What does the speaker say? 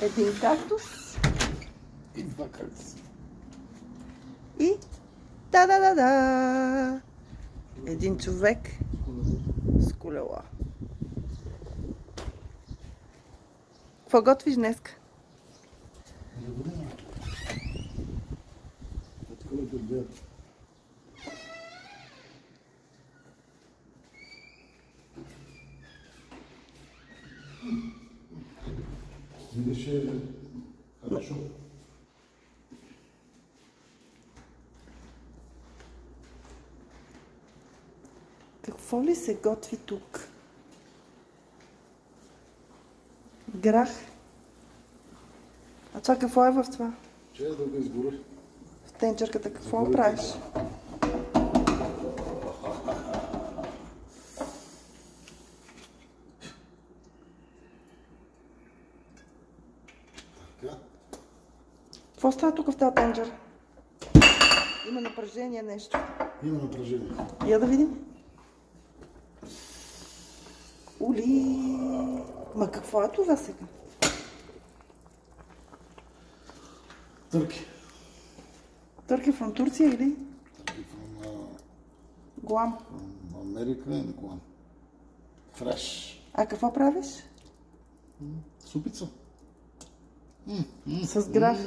един кактус И два кактуса. и да-да-да-да! Един човек с колела. Какво готвиш днеска? Видеше хорошо. Какво ли се готви тук? Грах. А това какво е в това? Че да го изгори. В тенчерката какво правиш? Така. Какво става тук в тази тенджер? Има напрежение нещо. Има напрежение. Я да видим. Ули! Ма какво е това сега? Търки. Търки from Турция или? Търки from Гуам. Америка и Гуам. Фреш. А какво правиш? Супица. С грах.